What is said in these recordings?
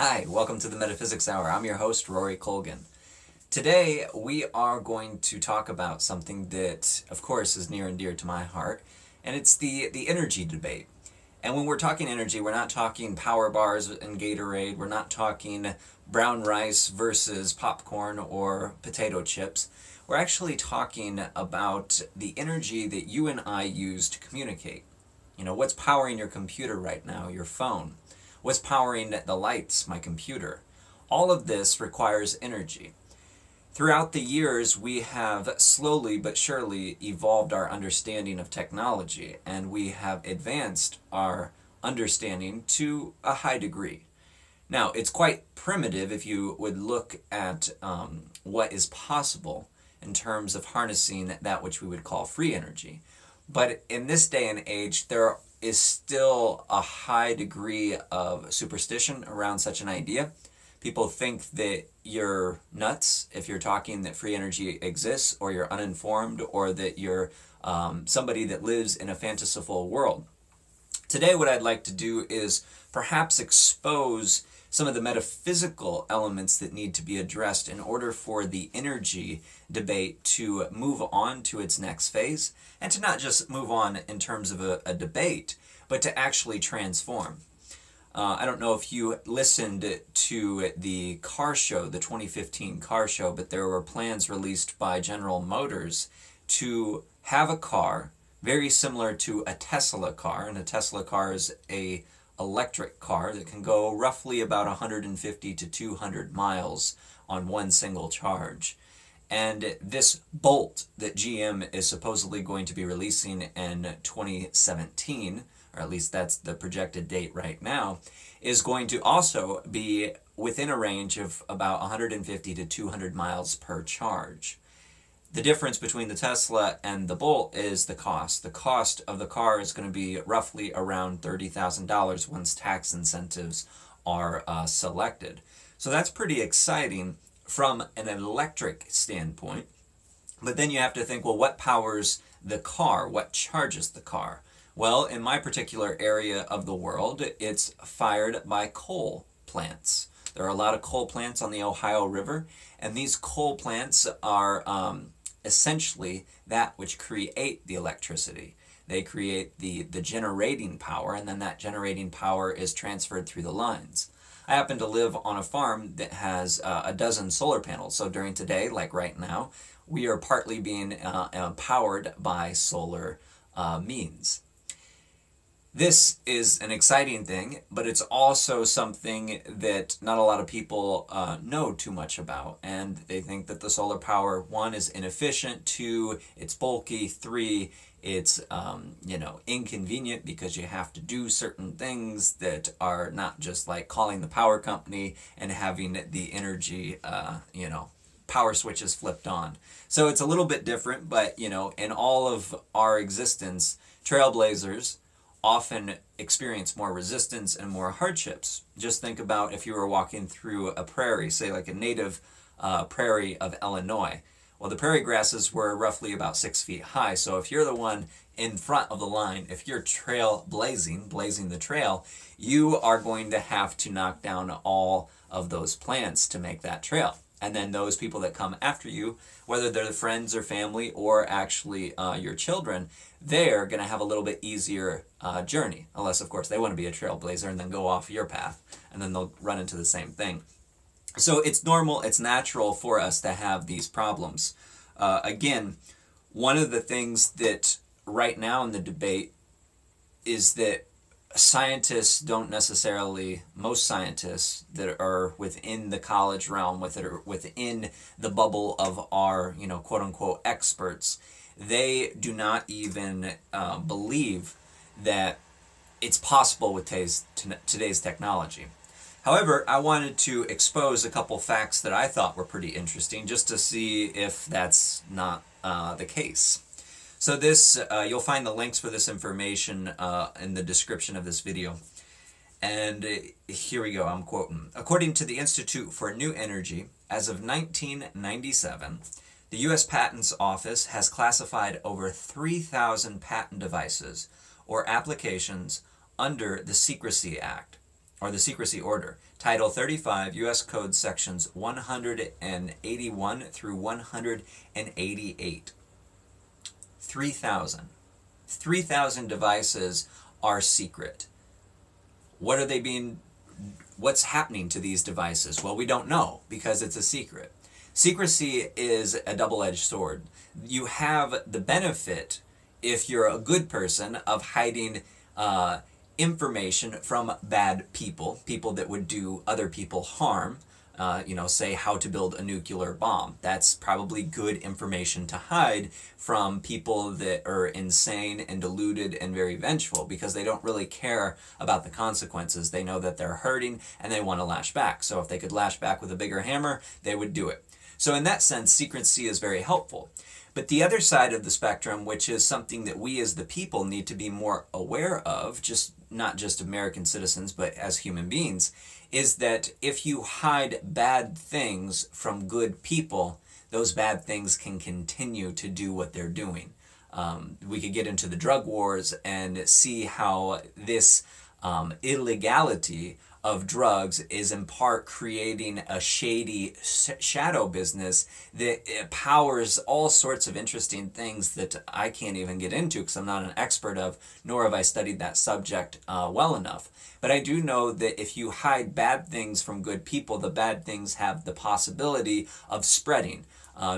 Hi, welcome to the Metaphysics Hour. I'm your host, Rory Colgan. Today, we are going to talk about something that, of course, is near and dear to my heart, and it's the energy debate. And when we're talking energy, we're not talking power bars and Gatorade, we're not talking brown rice versus popcorn or potato chips. We're actually talking about the energy that you and I use to communicate. You know, what's powering your computer right now, your phone? What's powering the lights, my computer? All of this requires energy. Throughout the years, we have slowly but surely evolved our understanding of technology, and we have advanced our understanding to a high degree. Now, it's quite primitive if you would look at what is possible in terms of harnessing that which we would call free energy. But in this day and age, there is still a high degree of superstition around such an idea. People think that you're nuts if you're talking that free energy exists, or you're uninformed, or that you're somebody that lives in a fanciful world. Today, what I'd like to do is perhaps expose some of the metaphysical elements that need to be addressed in order for the energy debate to move on to its next phase, and to not just move on in terms of a debate, but to actually transform. I don't know if you listened to the car show, the 2015 car show, but there were plans released by General Motors to have a car very similar to a Tesla car, and a Tesla car is a electric car that can go roughly about 150 to 200 miles on one single charge. And this Bolt that GM is supposedly going to be releasing in 2017, or at least that's the projected date right now, is going to also be within a range of about 150 to 200 miles per charge. The difference between the Tesla and the Bolt is the cost. The cost of the car is going to be roughly around $30,000 once tax incentives are selected. So that's pretty exciting from an electric standpoint. But then you have to think, well, what powers the car? What charges the car? Well, in my particular area of the world, it's fired by coal plants. There are a lot of coal plants on the Ohio River, and these coal plants are essentially that which create the electricity. They create the generating power, and then that generating power is transferred through the lines. I happen to live on a farm that has a dozen solar panels, so during today, like right now, we are partly being powered by solar means. This is an exciting thing, but it's also something that not a lot of people know too much about, and they think that the solar power, one, is inefficient, two, it's bulky, three, it's inconvenient because you have to do certain things that are not just like calling the power company and having the energy power switches flipped on. So it's a little bit different, but in all of our existence, trailblazers often experience more resistance and more hardships. Just think about if you were walking through a prairie, say like a native prairie of Illinois. Well, the prairie grasses were roughly about 6 feet high, so if you're the one in front of the line, if you're blazing the trail, you are going to have to knock down all of those plants to make that trail. And then those people that come after you, whether they're friends or family or actually your children, they're going to have a little bit easier journey. Unless, of course, they want to be a trailblazer and then go off your path, and then they'll run into the same thing. So it's normal, it's natural for us to have these problems. Again, one of the things that right now in the debate is that most scientists that are within the college realm, within the bubble of our, quote-unquote experts, they do not even believe that it's possible with today's technology. However, I wanted to expose a couple facts that I thought were pretty interesting, just to see if that's not the case. So this, you'll find the links for this information in the description of this video. And here we go, I'm quoting. According to the Institute for New Energy, as of 1997, the U.S. Patents Office has classified over 3,000 patent devices or applications under the Secrecy Act, or the secrecy order. Title 35, U.S. Code sections 181 through 188. 3,000. 3,000 devices are secret. What's happening to these devices? Well, we don't know because it's a secret. Secrecy is a double-edged sword. You have the benefit, if you're a good person, of hiding information from bad people, people that would do other people harm, say how to build a nuclear bomb. That's probably good information to hide from people that are insane and deluded and very vengeful, because they don't really care about the consequences. They know that they're hurting and they want to lash back. So if they could lash back with a bigger hammer, they would do it. So in that sense, secrecy is very helpful. But the other side of the spectrum, which is something that we as the people need to be more aware of, not just American citizens, but as human beings, is that if you hide bad things from good people, those bad things can continue to do what they're doing. We could get into the drug wars and see how this illegality of drugs is in part creating a shady shadow business that powers all sorts of interesting things that I can't even get into because I'm not an expert of, nor have I studied that subject well enough. But I do know that if you hide bad things from good people, the bad things have the possibility of spreading,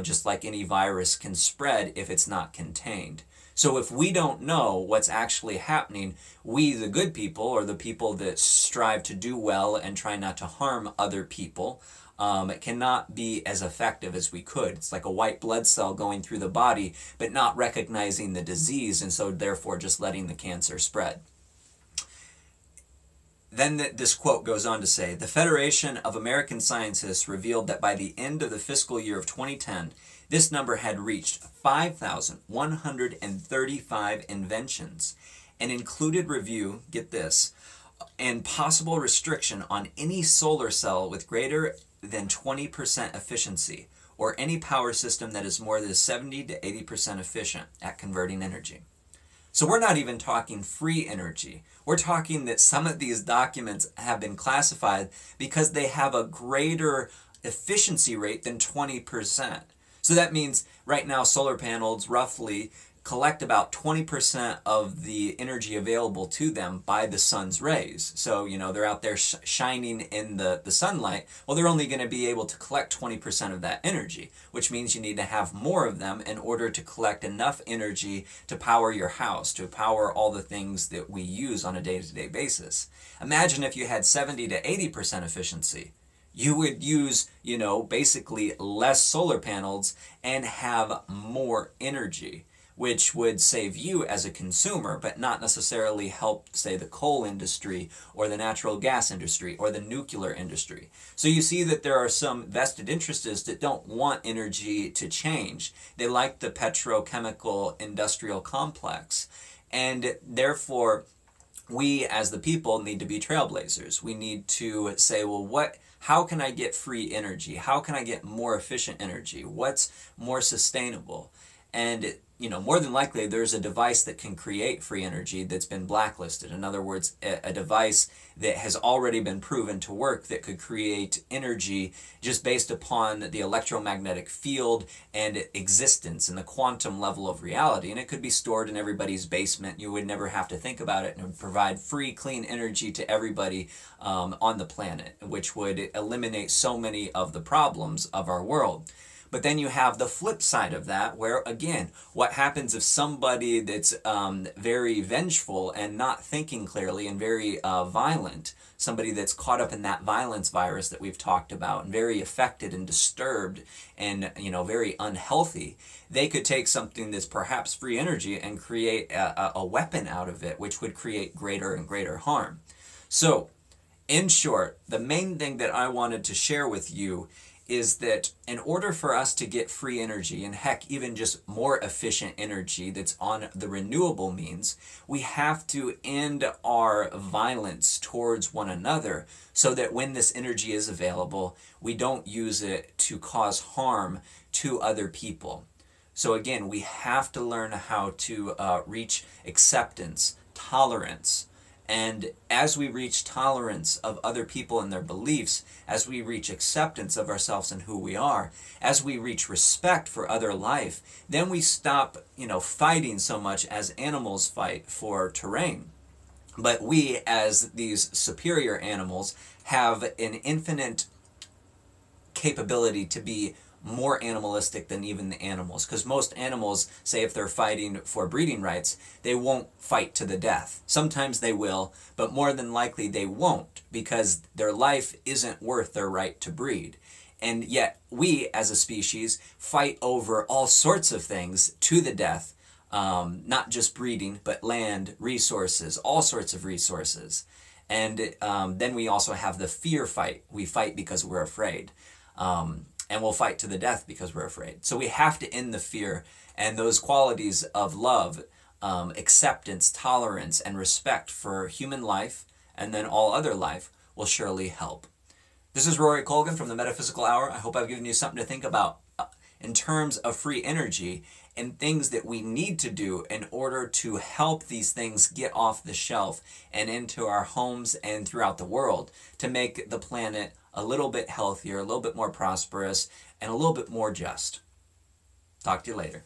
just like any virus can spread if it's not contained. So if we don't know what's actually happening, we, the good people, or the people that strive to do well and try not to harm other people, cannot be as effective as we could. It's like a white blood cell going through the body, but not recognizing the disease, and so therefore just letting the cancer spread. Then this quote goes on to say, the Federation of American Scientists revealed that by the end of the fiscal year of 2010, this number had reached 5,135 inventions, and included review, get this, and possible restriction on any solar cell with greater than 20% efficiency, or any power system that is more than 70 to 80% efficient at converting energy. So we're not even talking free energy. We're talking that some of these documents have been classified because they have a greater efficiency rate than 20%. So that means right now solar panels roughly collect about 20% of the energy available to them by the sun's rays. So, they're out there shining in the sunlight. Well, they're only going to be able to collect 20% of that energy, which means you need to have more of them in order to collect enough energy to power your house, to power all the things that we use on a day-to-day basis. Imagine if you had 70 to 80% efficiency. You would use, basically less solar panels and have more energy, which would save you as a consumer, but not necessarily help, say, the coal industry or the natural gas industry or the nuclear industry. So you see that there are some vested interests that don't want energy to change. They like the petrochemical industrial complex. And therefore, we as the people need to be trailblazers. We need to say, well, how can I get free energy? How can I get more efficient energy? What's more sustainable? And, more than likely, there's a device that can create free energy that's been blacklisted. In other words, a device that has already been proven to work that could create energy just based upon the electromagnetic field and existence and the quantum level of reality. And it could be stored in everybody's basement. You would never have to think about it, and it would provide free, clean energy to everybody on the planet, which would eliminate so many of the problems of our world. But then you have the flip side of that, where, again, what happens if somebody that's very vengeful and not thinking clearly and very violent, somebody that's caught up in that violence virus that we've talked about, and very affected and disturbed and, very unhealthy, they could take something that's perhaps free energy and create a weapon out of it, which would create greater and greater harm. So, in short, the main thing that I wanted to share with you is that in order for us to get free energy, and heck, even just more efficient energy that's on the renewable means, we have to end our violence towards one another so that when this energy is available, we don't use it to cause harm to other people. So again, we have to learn how to reach acceptance, tolerance, And as we reach tolerance of other people and their beliefs, as we reach acceptance of ourselves and who we are, as we reach respect for other life, then we stop, fighting so much as animals fight for terrain. But we, as these superior animals, have an infinite capability to be more animalistic than even the animals, because most animals, say if they're fighting for breeding rights, they won't fight to the death. Sometimes they will, but more than likely they won't, because their life isn't worth their right to breed. And yet we as a species fight over all sorts of things to the death, not just breeding, but land, resources, all sorts of resources. And then we also have the fear fight. We fight because we're afraid. And we'll fight to the death because we're afraid. So we have to end the fear, and those qualities of love, acceptance, tolerance, and respect for human life, and then all other life, will surely help. This is Rory Colgan from the Metaphysical Hour. I hope I've given you something to think about in terms of free energy and things that we need to do in order to help these things get off the shelf and into our homes and throughout the world to make the planet a little bit healthier, a little bit more prosperous, and a little bit more just. Talk to you later.